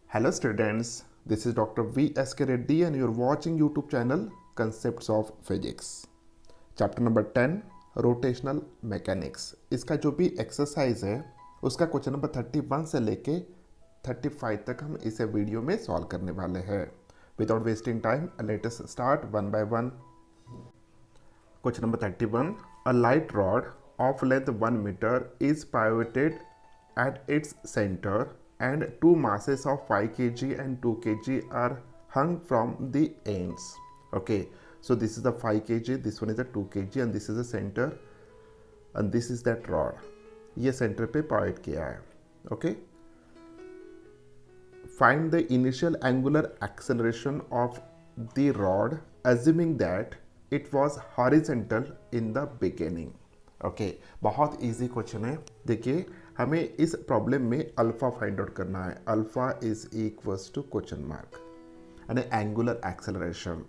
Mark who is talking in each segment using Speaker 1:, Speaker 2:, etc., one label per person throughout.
Speaker 1: Hello students, this is Dr. V. S. K. Reddy and you're watching YouTube channel Concepts of Physics. Chapter number 10 rotational mechanics. इसका जो भी exercise है उसका question number 31 से लेके 35 तक हम इसे वीडियो में सॉल्व करने वाले हैं। Without wasting time let us start one by one. Question number 31, a light rod of length 1 meter is pivoted at its center and two masses of 5 kg and 2 kg are hung from the ends. Okay, so this is the 5 kg, this one is the 2 kg and this is the center and this is that rod. ये centre पे pivot किया है. Okay, find the initial angular acceleration of the rod assuming that it was horizontal in the beginning. Okay बहुत easy question है। देखिए हमें इस problem में अल्फा फाइंड आउट करना है। Alpha is equals to question mark यानी एंगुलर एक्सेलरेशन।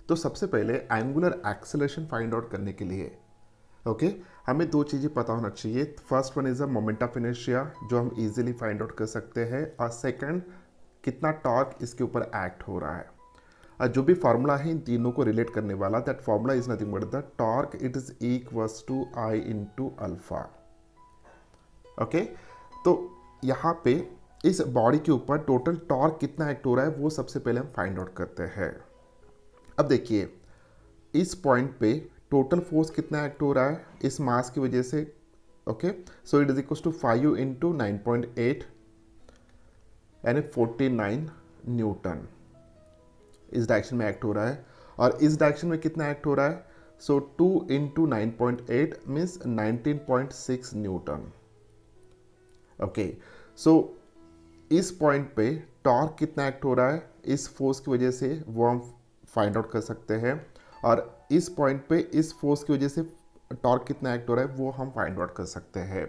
Speaker 1: तो सबसे पहले एंगुलर एक्सेलरेशन फाइंड आउट करने के लिए हमें दो चीज़ें पता होना चाहिए। First one is a moment of inertia जो हम इजीली फाइंड आउट कर सकते हैं, और सेकंड कितना टॉर्क इसके ऊपर एक्ट हो रहा है। जो भी फार्मूला है इन तीनों को रिलेट करने वाला, that formula is nothing but the torque it is equals to I into alpha. Okay, तो यहाँ पे इस बॉडी के ऊपर टोटल टॉर्क कितना एक्ट हो रहा है वो सबसे पहले हम फाइंड आउट करते हैं। अब देखिए इस पॉइंट पे टोटल फोर्स कितना एक्ट हो रहा है इस मास की वजह से। Okay, so it is equals to 5 into 9.8 यानी 49 न्यूटन इस डायरेक्शन में एक्ट हो रहा है। और इस डायरेक्शन में कितना एक्ट हो रहा है, सो 2 into 9.8 means 19.6 Newton. Okay, so इस पॉइंट पे टॉर्क कितना एक्ट हो रहा है इस फोर्स की वजह से वो हम फाइंड आउट कर सकते हैं, और इस पॉइंट पे इस फोर्स की वजह से टॉर्क कितना एक्ट हो रहा है वो हम फाइंड आउट कर सकते हैं।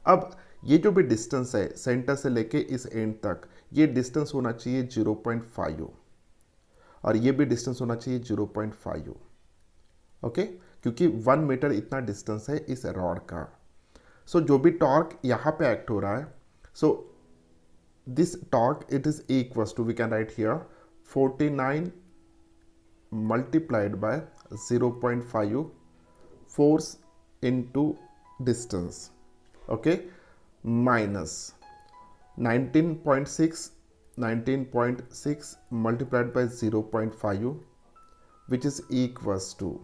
Speaker 1: अब ये जो भी डिस्टेंस है सेंटर से लेके इस एंड तक, ये डिस्टेंस होना चाहिए 0.5 और ये भी डिस्टेंस होना चाहिए 0.5। ओके, क्योंकि 1 मीटर इतना डिस्टेंस है इस रॉड का। सो जो भी टॉर्क यहाँ पे एक्ट हो रहा है, so this torque it is equals to, we can write here 49 multiplied by 0.5 force into distance, okay, minus 19.6 multiplied by 0.5 which is equals to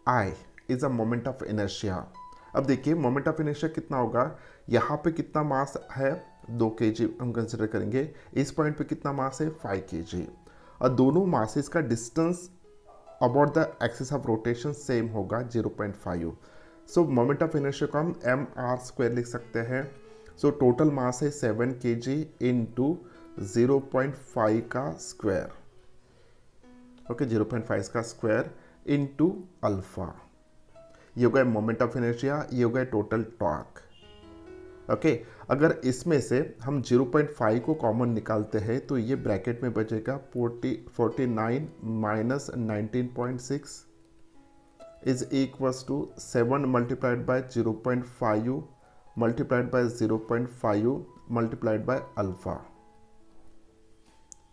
Speaker 1: I is a moment of inertia। अब देखिए moment of inertia कितना होगा, यहाँ पे कितना मास है 2 kg हम consider करेंगे, इस पॉइंट पे कितना मास है 5 kg, और दोनों मासेस का distance about the axis of rotation same होगा 0.5। सो मोमेंट ऑफ इनर्शिया को हम mr² लिख सकते हैं। सो टोटल मास है 7 kg इंटू 0.5 का स्क्वायर। ओके, 0.5 का स्क्वायर इंटू अल्फा, ये हो गया मोमेंट ऑफ इनर्शिया, ये हो गया टोटल टॉर्क। ओके, अगर इसमें से हम 0.5 को कॉमन निकालते हैं तो ये ब्रैकेट में बचेगा 49 minus 19.6 is equals to 7 multiplied by 0.5 multiplied by 0.5 multiplied by alpha.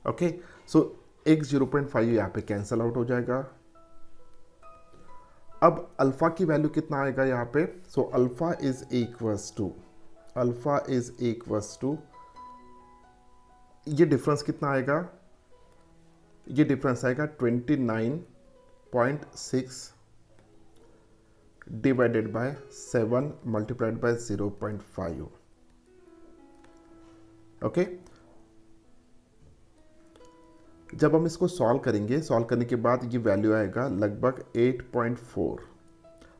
Speaker 1: Okay, so एक 0.5 यहाँ पे कैंसल आउट हो जाएगा। अब अल्फा की वैल्यू कितना आएगा यहाँ पे, so alpha is equals to ये डिफरेंस कितना आएगा, ये डिफरेंस आएगा 29.6 divided by 7 multiplied by 0.5। Okay, जब हम इसको सॉल्व करेंगे, सॉल्व करने के बाद ये वैल्यू आएगा लगभग 8.4,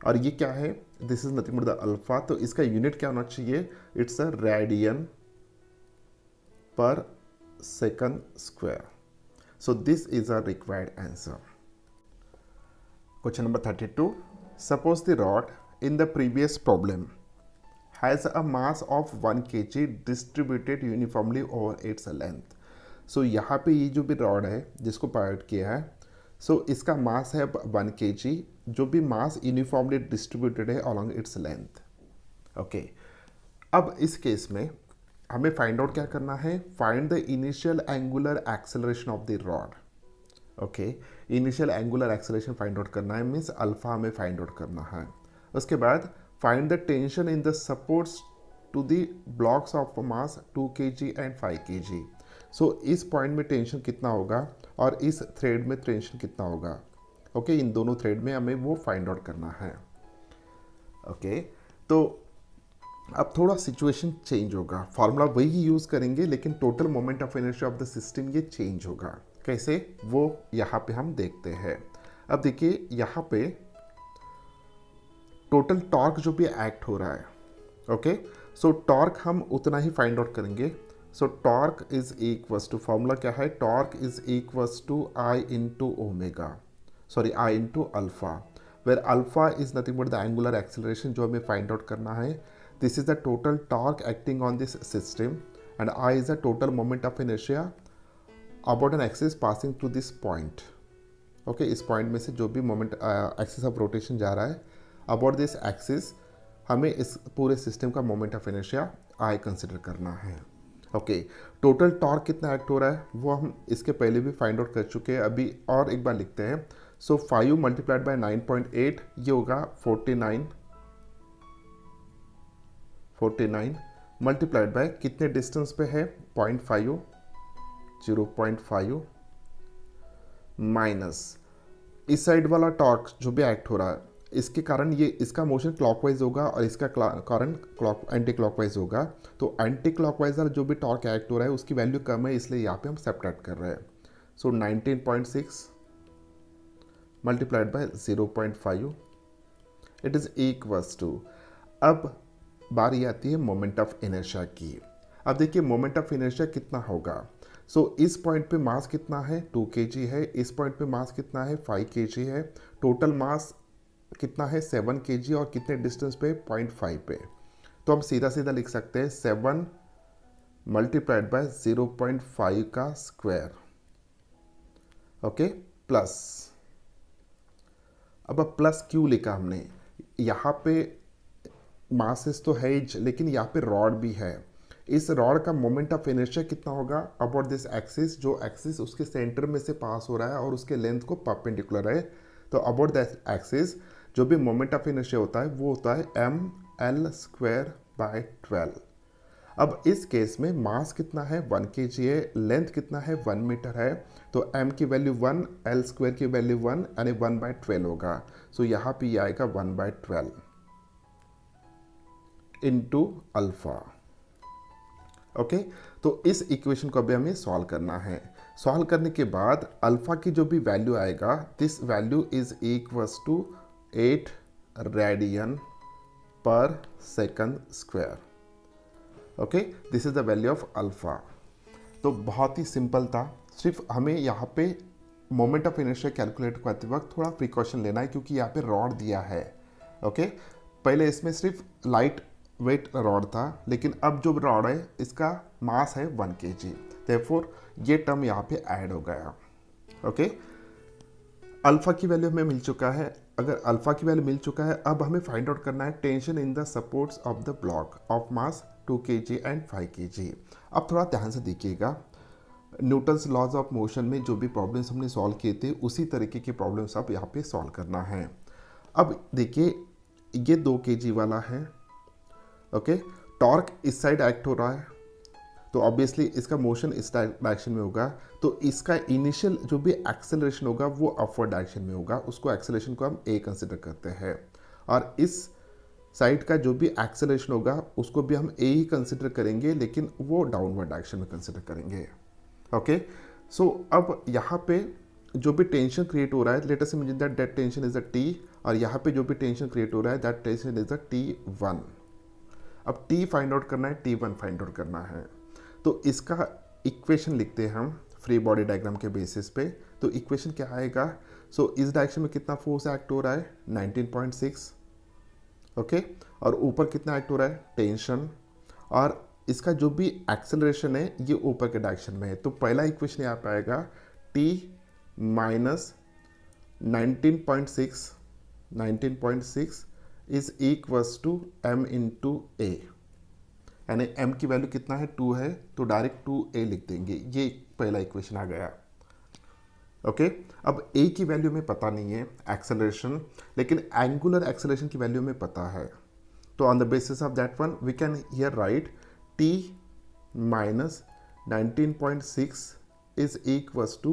Speaker 1: और ये क्या है, this is nothing but the alpha. तो इसका यूनिट क्या होना चाहिए, it's a radian per second square. So this is a required answer. Question number 32, suppose the rod in the previous problem has a mass of 1 kg distributed uniformly over its length. So यहाँ पे ये जो भी rod है जिसको pilot किया है, सो इसका मास है 1 kg, जो भी मास यूनिफॉर्मली डिस्ट्रीब्यूटेड है अलॉन्ग इट्स लेंथ। ओके, अब इस केस में हमें फाइंड आउट क्या करना है, find the initial angular acceleration of the rod. Okay, initial angular acceleration find out करना है, मीन्स अल्फा हमें फाइंड आउट करना है। उसके बाद find the tension in the supports to the blocks of mass 2 kg and 5 kg। So इस point में tension कितना होगा और इस थ्रेड में टेंशन कितना होगा। ओके, इन दोनों थ्रेड में हमें वो फाइंड आउट करना है। ओके, तो अब थोड़ा सिचुएशन चेंज होगा, फॉर्मूला वही यूज़ करेंगे लेकिन total moment of inertia of the system ये चेंज होगा। कैसे, वो यहाँ पे हम देखते हैं। अब देखिए यहाँ पे टोटल टॉर्क जो भी एक्ट हो रहा है, ओके, सो टॉर्क हम उतना ही फाइंड आउट करेंगे। So torque is equals to, formula क्या है, torque is equals to I into omega, sorry I into alpha, where alpha is nothing but the angular acceleration जो हमें फाइंड आउट करना है। This is the total torque acting on this system and I is the total moment of inertia about an axis passing through this point. Okay, इस point में से जो भी moment axis of rotation जा रहा है अबाउट दिस एक्सिस, हमें इस पूरे सिस्टम का moment of inertia I consider करना है। ओके, टोटल टॉर्क कितना एक्ट हो रहा है वो हम इसके पहले भी फाइंड आउट कर चुके हैं, अभी और एक बार लिखते हैं। सो 5 मल्टीप्लाइड बाय 9.8 ये होगा 49 मल्टीप्लाइड बाय कितने डिस्टेंस पे है 0.5, 0.5 माइनस इस साइड वाला टॉर्क जो भी एक्ट हो रहा है, इसके कारण ये इसका मोशन क्लॉकवाइज होगा और इसका कारण एंटी क्लॉकवाइज होगा। तो एंटी क्लॉकवाइज वाला जो भी टॉर्क एक्ट हो रहा है उसकी वैल्यू कम है, इसलिए यहाँ पे हम सब्ट्रैक्ट कर रहे हैं। So 19.6 multiplied by 0.5 it is equals to, अब बारी आती है मोमेंट ऑफ इनर्शिया की। अब देखिए मोमेंट ऑफ इनर्शिया कितना होगा। सो इस पॉइंट पे मास कितना है 2 kg है, इस पॉइंट पे मास कितना है 5 kg है, टोटल मास कितना है 7 kg और कितने डिस्टेंस पे 0.5 पे। तो हम सीधा सीधा लिख सकते हैं 7 मल्टीप्लाइड बाय 0.5 का स्क्वायर, ओके, प्लस। अब प्लस क्यों लिखा हमने, यहाँ पे मासेस तो है ही लेकिन यहाँ पे रॉड भी है। इस रॉड का मोमेंट ऑफ इनर्शिया कितना होगा अबाउट दिस एक्सिस, जो एक्सिस उसके सेंटर में से पास हो रहा है और उसके लेंथ को परपेंडिकुलर है। तो अबाउट दैट एक्सिस जो भी मोमेंट ऑफ इनर्शिया होता है वो होता है mL²/12। अब इस केस में मास कितना है 1 kg है, लेंथ कितना है 1 मीटर है, तो m की वैल्यू 1, L² की वैल्यू 1 यानी 1/12 होगा। सो यहाँ पे ये आएगा 1/12 इंटू अल्फा। ओके, तो इस इक्वेशन को अभी हमें सॉल्व करना है। सॉल्व करने के बाद अल्फा की जो भी वैल्यू आएगा, this value is equals to 8 radian per second square. Okay, this is the value of alpha. तो बहुत ही सिंपल था, सिर्फ हमें यहाँ पे मोमेंट ऑफ इनर्शिया कैलकुलेट करते वक्त थोड़ा प्रिकॉशन लेना है क्योंकि यहाँ पे रॉड दिया है। ओके, पहले इसमें सिर्फ लाइट वेट रॉड था, लेकिन अब जो रॉड है इसका मास है 1 kg, देयरफॉर ये टर्म यहाँ पे ऐड हो गया। ओके, अल्फा की वैल्यू हमें मिल चुका है। अगर अल्फा की वैल्यू मिल चुका है, अब हमें फाइंड आउट करना है tension in the supports of the block of mass 2 kg and 5 kg। अब थोड़ा ध्यान से देखिएगा, न्यूटन्स लॉज ऑफ मोशन में जो भी प्रॉब्लम्स हमने सॉल्व किए थे उसी तरीके के प्रॉब्लम्स अब यहाँ पे सॉल्व करना है। अब देखिए ये 2 kg वाला है, ओके, टॉर्क इस साइड एक्ट हो रहा है तो ऑब्वियसली इसका मोशन इस डायरेक्शन में होगा, तो इसका इनिशियल जो भी एक्सेलरेशन होगा वो अपवर्ड डायरेक्शन में होगा, उसको एक्सेलरेशन को हम ए कंसिडर करते हैं। और इस साइड का जो भी एक्सेलरेशन होगा उसको भी हम ए ही कंसिडर करेंगे, लेकिन वो डाउनवर्ड डायरेक्शन में कंसिडर करेंगे। ओके, सो अब यहाँ पे जो भी टेंशन क्रिएट हो रहा है, late us imagine that tension is a T, और यहाँ पे जो भी टेंशन क्रिएट हो रहा है that tension is a T1। अब T फाइंड आउट करना है, T1 फाइंड आउट करना है, तो इसका इक्वेशन लिखते हैं हम फ्री बॉडी डायग्राम के बेसिस पे। तो इक्वेशन क्या आएगा, सो इस डायरेक्शन में कितना फोर्स एक्ट हो रहा है 19.6, ओके, और ऊपर कितना एक्ट हो रहा है टेंशन, और इसका जो भी एक्सेलरेशन है ये ऊपर के डायरेक्शन में है। तो पहला इक्वेशन यहाँ पे आएगा T minus 19.6 is equals to m into a. यानी एम की वैल्यू कितना है 2 है, तो डायरेक्ट 2a लिख देंगे, ये पहला इक्वेशन आ गया। ओके अब a की वैल्यू में पता नहीं है एक्सेलरेशन, लेकिन एंगुलर एक्सेलरेशन की वैल्यू में पता है। तो on the basis of that one we can here write t minus 19.6 is equals to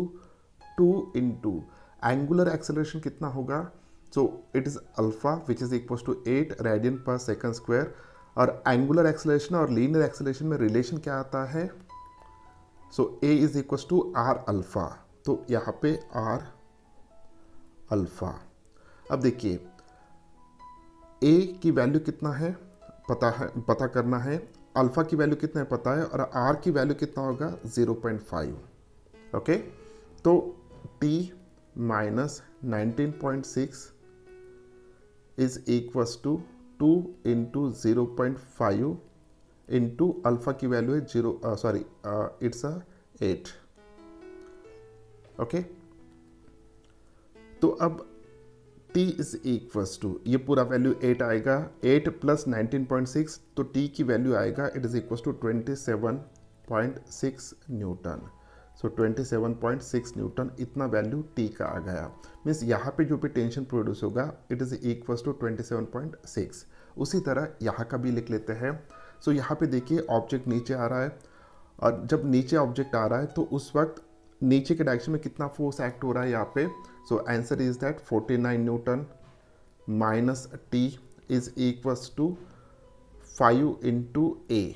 Speaker 1: 2 into angular acceleration कितना होगा, so it is alpha which is equals to 8 radian per second square. और angular acceleration और linear acceleration में relation क्या आता है, so a is equals to r alpha, तो यहाँ पे r अल्फा। अब देखिए a की वैल्यू कितना है पता करना है, अल्फा की वैल्यू कितना है पता है, और r की वैल्यू कितना होगा 0.5। ओके तो t minus 19.6 is equals to 2 into 0.5 into alpha की वैल्यू है 8। ओके तो अब t इज इक्वल्स टू, ये पूरा वैल्यू 8 आएगा, 8 प्लस 19.6, तो t की वैल्यू आएगा it is equals to 27.6 newton. So 27.6 newton इतना वैल्यू t का आ गया। मीन्स यहाँ पे जो भी टेंशन प्रोड्यूस होगा इट इज इक्वल्स टू 27.6। उसी तरह यहाँ का भी लिख लेते हैं। सो यहाँ पे देखिए ऑब्जेक्ट नीचे आ रहा है, और जब नीचे ऑब्जेक्ट आ रहा है तो उस वक्त नीचे के डायरेक्शन में कितना फोर्स एक्ट हो रहा है यहाँ पे, so answer is that 49 newton minus T is equals to 5 into a.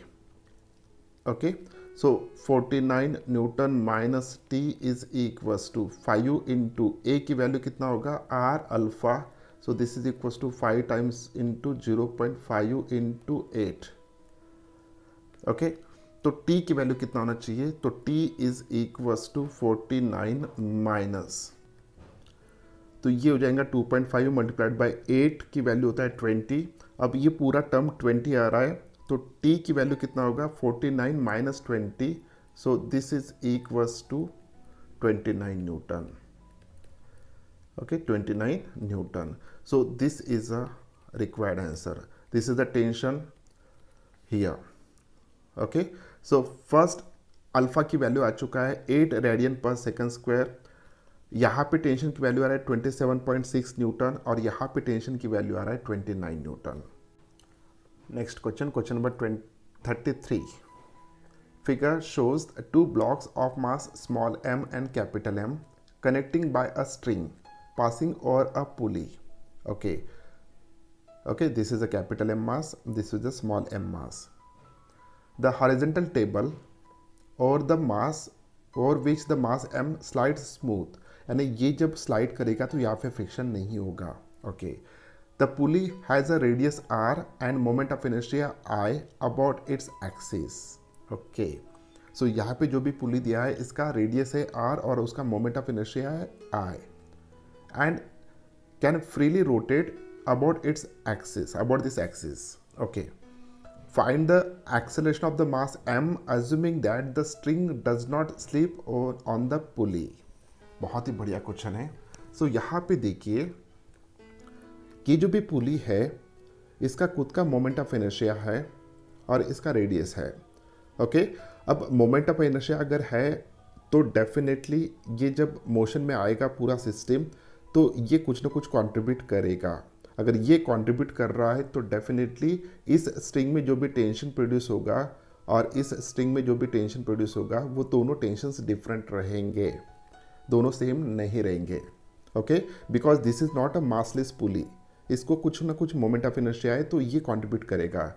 Speaker 1: Okay so 49 newton minus T is equals to 5 into a की वैल्यू कितना होगा R alpha, so this is equals to 5 times into 0.5 into 8। Okay तो t की value कितना होना चाहिए, तो t इज इक्वल्स टू 49 माइनस, तो ये हो जाएगा 2.5 मल्टीप्लाइड बाई 8 की वैल्यू होता है 20। अब ये पूरा टर्म 20 आ रहा है, तो t की वैल्यू कितना होगा 49 minus 20, so this is equals to 29 newton. Okay 29 newton, so this is a required answer, this is the tension here. Okay so first alpha की वैल्यू आ चुका है 8 रेडियन पर सेकंड स्क्वायर, यहाँ पे tension की value आ रहा है 27.6 Newton, और यहाँ पे टेंशन की वैल्यू आ रहा है 29 Newton. Next question, question number 33। Figure shows 2 blocks of mass small m and capital M connecting by a string passing over a pulley. Okay, this is a capital M mass, this is a small m mass. The horizontal table or the mass over which the mass m slides smooth, यानी ये जब slide करेगा तो यहाँ पे friction नहीं होगा। Okay the pulley has a radius r end moment of inertia I about its axis. Okay so यहाँ पे जो भी पुली दिया है इसका रेडियस है r और उसका मोमेंट ऑफ इनर्शिया है I, and can freely rotate about its axis, about this axis. Okay find the acceleration of the mass m assuming that the string does not slip on the pulley। बहुत ही बढ़िया question है। सो यहाँ पे देखिए ये जो भी पुली है इसका खुद का मोमेंट ऑफ इनर्शिया है और इसका रेडियस है। ओके अब मोमेंट ऑफ इनर्शिया अगर है तो डेफिनेटली ये जब मोशन में आएगा पूरा सिस्टम तो ये कुछ ना कुछ कंट्रीब्यूट करेगा। अगर ये कंट्रीब्यूट कर रहा है तो डेफिनेटली इस स्ट्रिंग में जो भी टेंशन प्रोड्यूस होगा और इस स्ट्रिंग में जो भी टेंशन प्रोड्यूस होगा वो दोनों टेंशन्स डिफरेंट रहेंगे, दोनों सेम नहीं रहेंगे। Okay because this is not a massless pulley, इसको कुछ ना कुछ मोमेंट ऑफ इनर्शिया है तो ये कंट्रीब्यूट करेगा।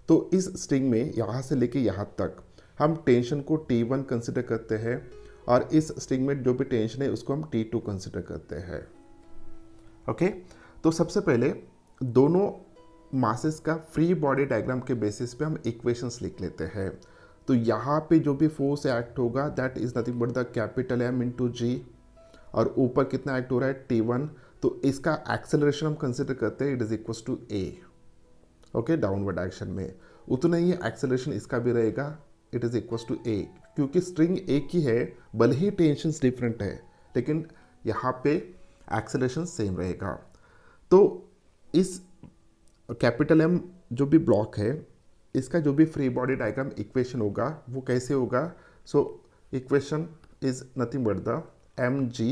Speaker 1: तो इस स्ट्रिंग में यहाँ से लेके यहाँ तक हम टेंशन को T1 कंसिडर करते हैं और इस स्ट्रिंग में जो भी टेंशन है उसको हम T2 कंसिडर करते हैं। ओके तो सबसे पहले दोनों मासेस का फ्री बॉडी डायग्राम के बेसिस पे हम इक्वेशंस लिख लेते हैं। तो यहाँ पे जो भी फोर्स एक्ट होगा that is nothing but the capital M into g, और ऊपर कितना एक्ट हो रहा है T1, तो इसका एक्सेलरेशन हम कंसिडर करते हैं it is equals to A। Okay downward direction में उतना ही एक्सेलरेशन इसका भी रहेगा, it is equals to A, क्योंकि स्ट्रिंग एक ही है भले ही टेंशन्स डिफरेंट है लेकिन यहाँ पे एक्सेलरेशन सेम रहेगा। तो इस कैपिटल M जो भी ब्लॉक है इसका जो भी फ्री बॉडी डायग्राम इक्वेशन होगा वो कैसे होगा? So equation is nothing but the mg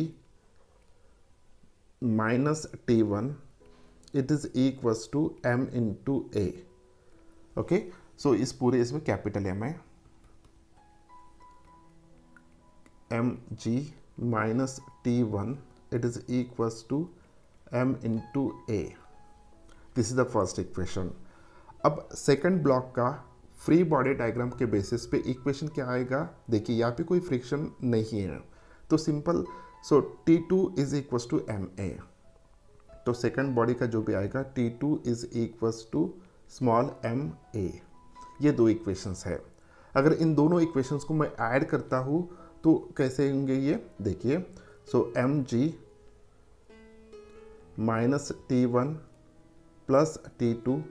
Speaker 1: minus t1 it is equals to m into a. Okay, so इस पूरे इसमें कैपिटल एम है, mg minus t1 it is equals to m into a. This is the first equation. अब second block का free body diagram के basis पे equation क्या आएगा? देखिए यहाँ पे कोई फ्रिक्शन नहीं है तो simple, so T2 is equals to M A. तो सेकंड बॉडी का जो भी आएगा T2 is equals to small M A. ये दो इक्वेशंस है. अगर इन दोनों इक्वेशंस को मैं ऐड करता हूँ तो कैसे होंगे ये देखिए. So M g minus T1 plus T2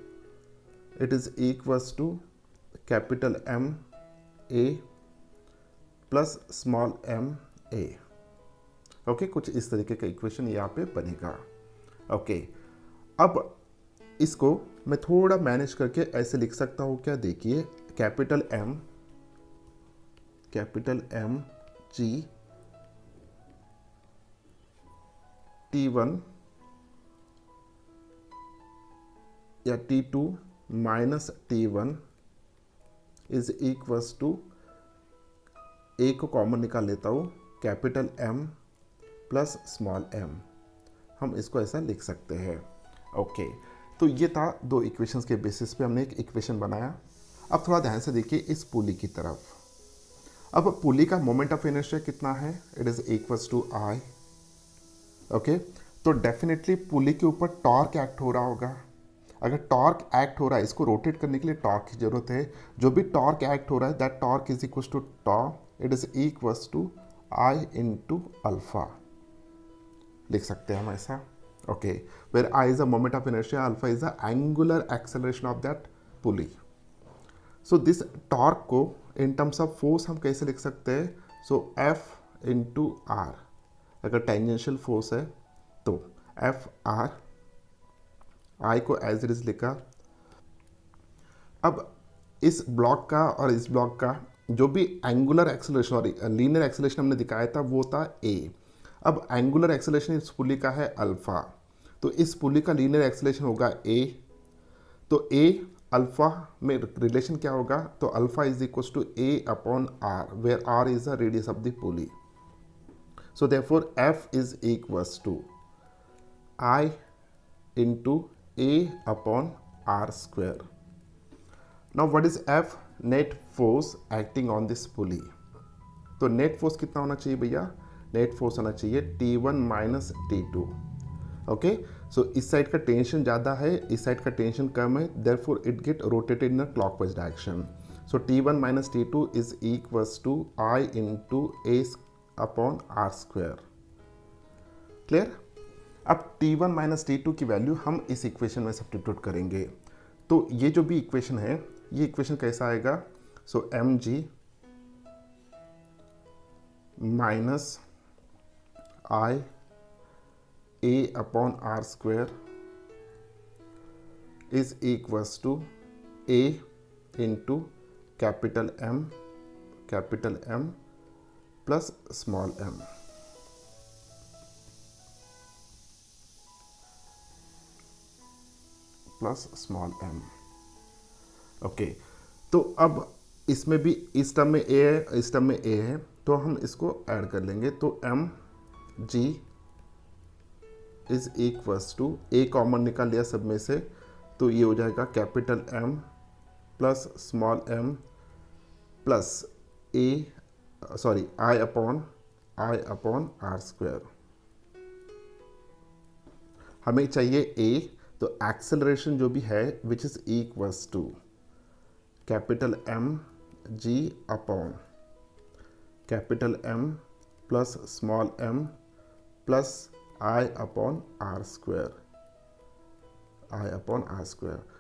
Speaker 1: it is equals to capital M A plus small m a. Okay, कुछ इस तरीके का इक्वेशन यहाँ पे बनेगा. ओके, अब इसको मैं थोड़ा मैनेज करके ऐसे लिख सकता हूँ क्या? देखिए कैपिटल M G T1 या T2 minus T1 is equals to, a को कॉमन निकाल लेता हूँ, capital M plus small m. हम इसको ऐसा लिख सकते हैं. ओके, तो ये था दो इक्वेशंस के बेसिस पे हमने एक इक्वेशन बनाया. अब थोड़ा ध्यान से देखिए इस पुली की तरफ. अब पुली का मोमेंट ऑफ इनर्शिया कितना है? It is equals to I. Okay, तो डेफिनेटली पुली के ऊपर टॉर्क एक्ट हो रहा होगा. अगर टॉर्क एक्ट हो रहा है, इसको रोटेट करने के लिए टॉर्क की जरूरत है. जो भी टॉर्क एक्ट हो रहा है that torque is equals to tau, it is equals to I into alpha. लिख सकते हैं हम ऐसा. Okay, where I is a moment of inertia, alpha is the angular acceleration of that pulley. So this torque को in terms of force हम कैसे लिख सकते हैं? सो F इंटू आर. अगर टेंजेंशियल फोर्स है तो F R, I को एज इट इज लिखा. अब इस ब्लॉक का और इस ब्लॉक का जो भी एंगुलर एक्सेलरेशन और लीनियर एक्सेलरेशन हमने दिखाया था वो था A. अब एंगुलर एक्सेलरेशन इस पुली का है अल्फा, तो इस पुली का लीनियर एक्सेलरेशन होगा A. तो A अल्फा में रिलेशन क्या होगा? तो alpha is equals to A upon R, where R is the radius of the pulley. So therefore F is equals to I into A upon R square. Now what is F? Net force acting on this pulley. तो net force कितना होना चाहिए भैया? Net force होना चाहिए T1 minus T2. Okay, so इस side का tension ज़्यादा है, इस साइड का टेंशन कम है, therefore it get rotated in a clockwise direction. So T1 minus T2 is equals to I into A upon R square. Clear? अब T1 minus T2 की वैल्यू हम इस इक्वेशन में सब्स्टिट्यूट करेंगे. तो ये जो भी इक्वेशन है, ये इक्वेशन कैसा आएगा? So mg minus I A upon R square is equals to A into capital M plus small m. Plus small m. Okay, तो अब इसमें भी इस टर्म में a है, इस टर्म में a है, तो हम इसको ऐड कर लेंगे. तो m g is equals to, a common निकाल लिया सब में से, तो ये हो जाएगा capital M plus small m plus I upon R square. हमें चाहिए a, तो एक्सेलरेशन जो भी है which is equals to capital M G upon capital M plus small m plus I upon R square.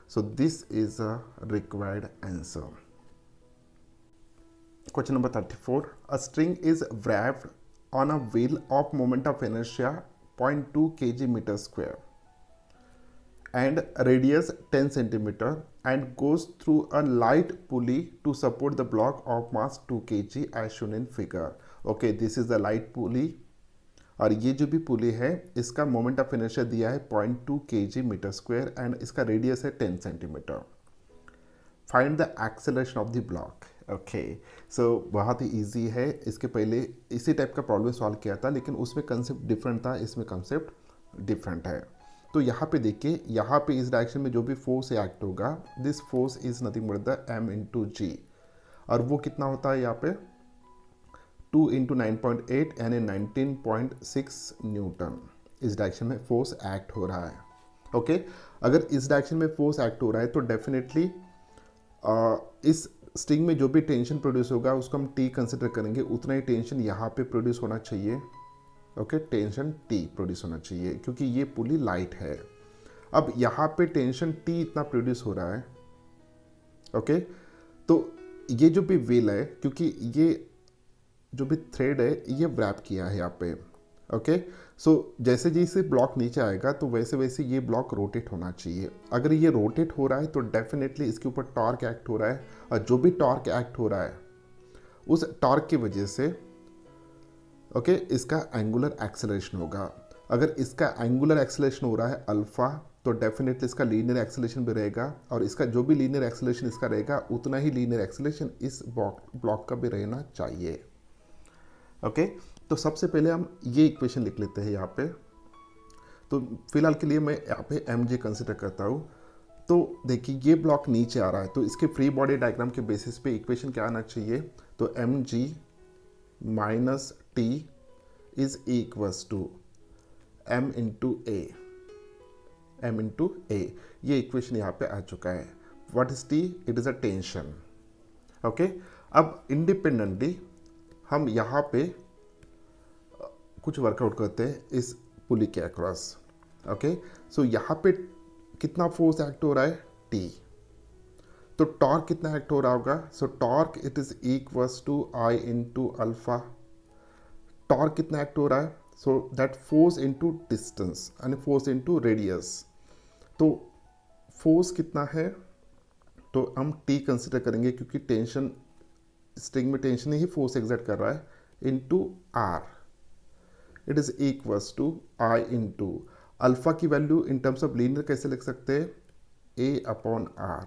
Speaker 1: So this is a required answer. Question number 34. A string is wrapped on a wheel of moment of inertia 0.2 kg meter square and radius 10 centimeter and goes through a light pulley to support the block of mass 2 kg as shown in figure. Okay, this is the light pulley और ये जो भी पुली है इसका moment of inertia दिया है 0.2 kg metre square and इसका radius है 10 centimetre. Find the acceleration of the block. Okay, so बहुत ही इजी है. इसके पहले इसी टाइप का प्रॉब्लम सॉल्व किया था लेकिन उसमें कंसेप्ट डिफरेंट था, इसमें कंसेप्ट डिफरेंट है. तो यहाँ पे देखिए, यहाँ पे इस डायरेक्शन में जो भी फोर्स एक्ट होगा, this force is nothing but the m into g, और वो कितना होता है यहाँ पे 2 इंटू 9.8 यानी 19.6 न्यूटन. इस डायरेक्शन में फोर्स एक्ट हो रहा है. ओके, अगर इस डायरेक्शन में फोर्स एक्ट हो रहा है तो डेफिनेटली इस स्ट्रिंग में जो भी टेंशन प्रोड्यूस होगा उसको हम T कंसिडर करेंगे, उतना ही टेंशन यहाँ पे प्रोड्यूस होना चाहिए. ओके, टेंशन T प्रोड्यूस होना चाहिए क्योंकि ये पुली लाइट है. अब यहाँ पे टेंशन T इतना प्रोड्यूस हो रहा है. ओके, तो ये जो भी व्हील है, क्योंकि ये जो भी थ्रेड है ये व्रैप किया है यहाँ पे. ओके, सो जैसे जैसे ब्लॉक नीचे आएगा तो वैसे वैसे ये ब्लॉक रोटेट होना चाहिए. अगर ये रोटेट हो रहा है तो डेफिनेटली इसके ऊपर टॉर्क एक्ट हो रहा है, और जो भी टॉर्क एक्ट हो रहा है उस टॉर्क की वजह से ओके इसका एंगुलर एक्सेलरेशन होगा. अगर इसका एंगुलर एक्सेलरेशन हो रहा है अल्फा तो डेफिनेटली इसका लीनियर एक्सेलरेशन भी रहेगा, और इसका जो भी लीनियर एक्सेलरेशन इसका रहेगा उतना ही लीनियर एक्सेलरेशन इस ब्लॉक का भी रहना चाहिए. ओके, तो सबसे पहले हम ये इक्वेशन लिख लेते हैं यहाँ पे. तो फिलहाल के लिए मैं यहाँ पे mg कंसिडर करता हूँ. तो देखिए ये ब्लॉक नीचे आ रहा है तो इसके फ्री बॉडी डायग्राम के बेसिस पे इक्वेशन क्या आना चाहिए, तो mg minus T is equals to m into a. ये इक्वेशन यहाँ पे आ चुका है. What is T? It is a tension. Okay, अब इंडिपेंडेंटली हम यहाँ पे कुछ वर्कआउट करते हैं इस पुली के अक्रॉस. ओके, सो यहाँ पे कितना फोर्स एक्ट हो रहा है T, तो टॉर्क कितना एक्ट हो रहा होगा, so torque it is equals to I into alpha. Torque कितना एक्ट हो रहा है, so that force into distance यानी फोर्स इंटू रेडियस. तो फोर्स कितना है, तो हम T कंसिडर करेंगे क्योंकि टेंशन स्ट्रिंग में टेंशन ही फोर्स एग्जर्ट कर रहा है, into R. It is equals to I into alpha की value in terms of linear कैसे लिख सकते हैं, A upon R.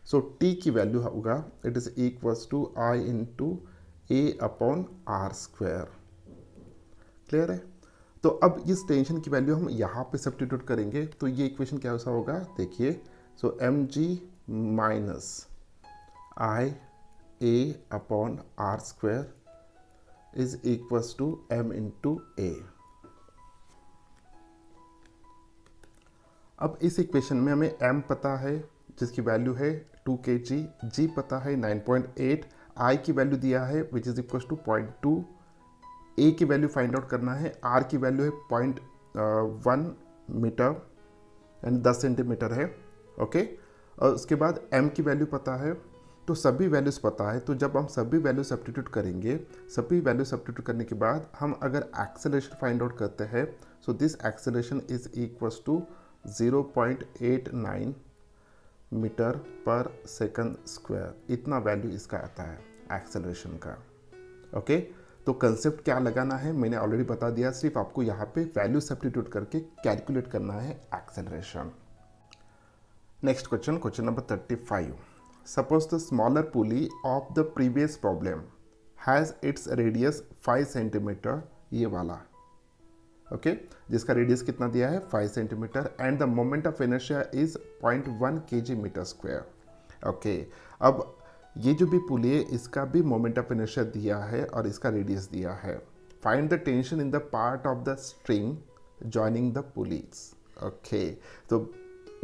Speaker 1: So T की वैल्यू होगा it is equals to I into A upon R square. Clear है? तो अब इस टेंशन की वैल्यू हम यहाँ पे सब्स्टिट्यूट करेंगे तो ये इक्वेशन क्या सा होगा, देखिए. So mg minus I A upon R square is equals to m into A. अब इस इक्वेशन में हमें m पता है जिसकी वैल्यू है 2 kg, g पता है 9.8, I की वैल्यू दिया है which is equals to 0.2, A की वैल्यू फाइंड आउट करना है, R की वैल्यू है 0.1 मीटर यानी 10 सेंटीमीटर है. ओके, और उसके बाद m की वैल्यू पता है, तो सभी वैल्यूज़ पता है. तो जब हम सभी वैल्यू सब्स्टिट्यूट करेंगे, सभी वैल्यू सब्स्टिट्यूट करने के बाद हम अगर एक्सेलरेशन फाइंड आउट करते हैं, so this acceleration is equals to 0.89 metre पर सेकंड स्क्वायर. इतना वैल्यू इसका आता है एक्सेलरेशन का. ओके, तो कंसेप्ट क्या लगाना है मैंने ऑलरेडी बता दिया, सिर्फ आपको यहाँ पे वैल्यू सब्स्टिट्यूट करके कैलकुलेट करना है acceleration. Next question, question number 35. Suppose the smaller pulley of the previous problem has its radius 5 centimeter, ये वाला. ओके, जिसका रेडियस कितना दिया है 5 centimetre, and the moment of inertia is 0.1 kg metre square. Okay, अब ये जो भी पुली है इसका भी मोमेंट ऑफ इनर्शिया दिया है और इसका रेडियस दिया है. Find the tension in the part of the string joining the pulleys. Okay, तो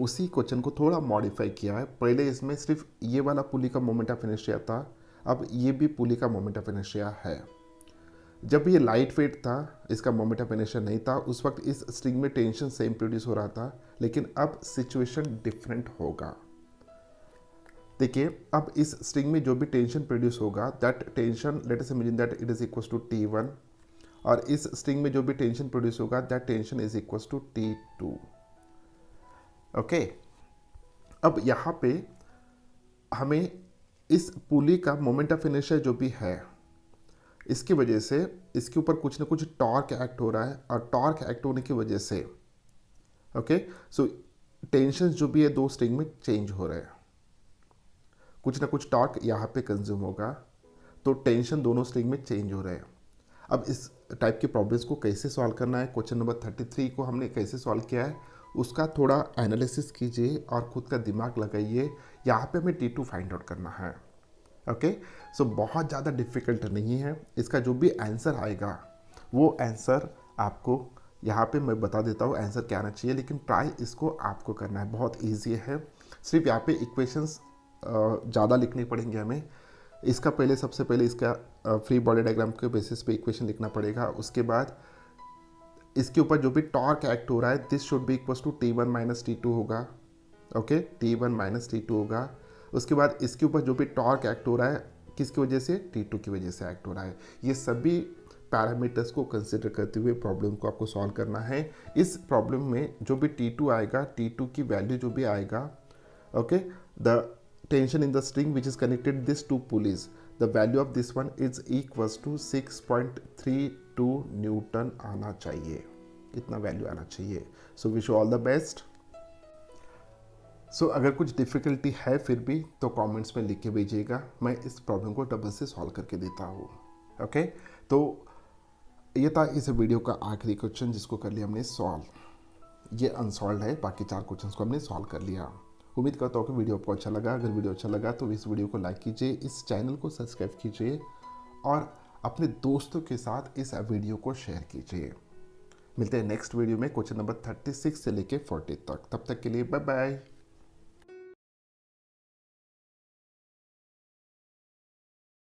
Speaker 1: उसी क्वेश्चन को थोड़ा मॉडिफाई किया है. पहले इसमें सिर्फ ये वाला पुली का मोमेंट ऑफ इनर्शिया था, अब ये भी पुली का मोमेंट ऑफ इनर्शिया है. जब ये लाइट वेट था, इसका मोमेंट ऑफ इनर्शिया नहीं था, उस वक्त इस स्ट्रिंग में टेंशन सेम प्रोड्यूस हो रहा था, लेकिन अब सिचुएशन डिफरेंट होगा. देखिए, अब इस स्ट्रिंग में जो भी टेंशन प्रोड्यूस होगा, that tension let us imagine that it is equals to T1, और इस स्ट्रिंग में जो भी टेंशन प्रोड्यूस होगा that tension is equals to T2. Okay, अब यहाँ पे हमें इस पुली का मोमेंट ऑफ इनर्शिया जो भी है, इसकी वजह से इसके ऊपर कुछ ना कुछ टॉर्क एक्ट हो रहा है, और टॉर्क एक्ट होने की वजह से ओके सो टेंशन जो भी है दो स्ट्रिंग में चेंज हो रहे हैं, कुछ ना कुछ टॉर्क यहाँ पे कंज्यूम होगा, तो टेंशन दोनों स्ट्रिंग में चेंज हो रहे हैं। अब इस टाइप की प्रॉब्लम्स को कैसे सॉल्व करना है, क्वेश्चन नंबर 33 को हमने कैसे सॉल्व किया है उसका थोड़ा एनालिसिस कीजिए और खुद का दिमाग लगाइए। यहाँ पे हमें T2 फाइंड आउट करना है। ओके, सो बहुत ज़्यादा डिफिकल्ट नहीं है, इसका जो भी आंसर आएगा वो आंसर आपको यहाँ पे मैं बता देता हूँ आंसर क्या आना चाहिए, लेकिन ट्राई इसको आपको करना है, बहुत ईजी है। सिर्फ यहाँ पे इक्वेशंस ज़्यादा लिखनी पड़ेंगे हमें। इसका पहले सबसे पहले इसका फ्री बॉडी डायग्राम के बेसिस पे इक्वेशन लिखना पड़ेगा, उसके बाद इसके ऊपर जो भी टॉर्क एक्ट हो रहा है this should be equals to T1 minus T2 होगा। ओके, T1 माइनस T2 होगा। उसके बाद इसके ऊपर जो भी टॉर्क एक्ट हो रहा है किसकी वजह से, T2 की वजह से एक्ट हो रहा है। ये सभी पैरामीटर्स को कंसिडर करते हुए प्रॉब्लम को आपको सॉल्व करना है। इस प्रॉब्लम में जो भी T2 आएगा, T2 की वैल्यू जो भी आएगा, okay, the tension in the string which is connected this to pulleys, the value of this one is equals to 6.32 newton आना चाहिए, इतना वैल्यू आना चाहिए। So wish you all the best. So अगर कुछ डिफ़िकल्टी है फिर भी तो कमेंट्स में लिख के भेजिएगा, मैं इस प्रॉब्लम को डबल से सॉल्व करके देता हूँ। ओके, तो ये था इस वीडियो का आखिरी क्वेश्चन जिसको कर लिया हमने सॉल्व। ये अनसॉल्व है, बाकी 4 क्वेश्चंस को हमने सॉल्व कर लिया। उम्मीद करता हूँ कि वीडियो आपको अच्छा लगा। अगर वीडियो अच्छा लगा तो इस वीडियो को लाइक कीजिए, इस चैनल को सब्सक्राइब कीजिए और अपने दोस्तों के साथ इस वीडियो को शेयर कीजिए। मिलते हैं नेक्स्ट वीडियो में क्वेश्चन नंबर 36 से लेके 40 तक। तब तक के लिए बाय बाय।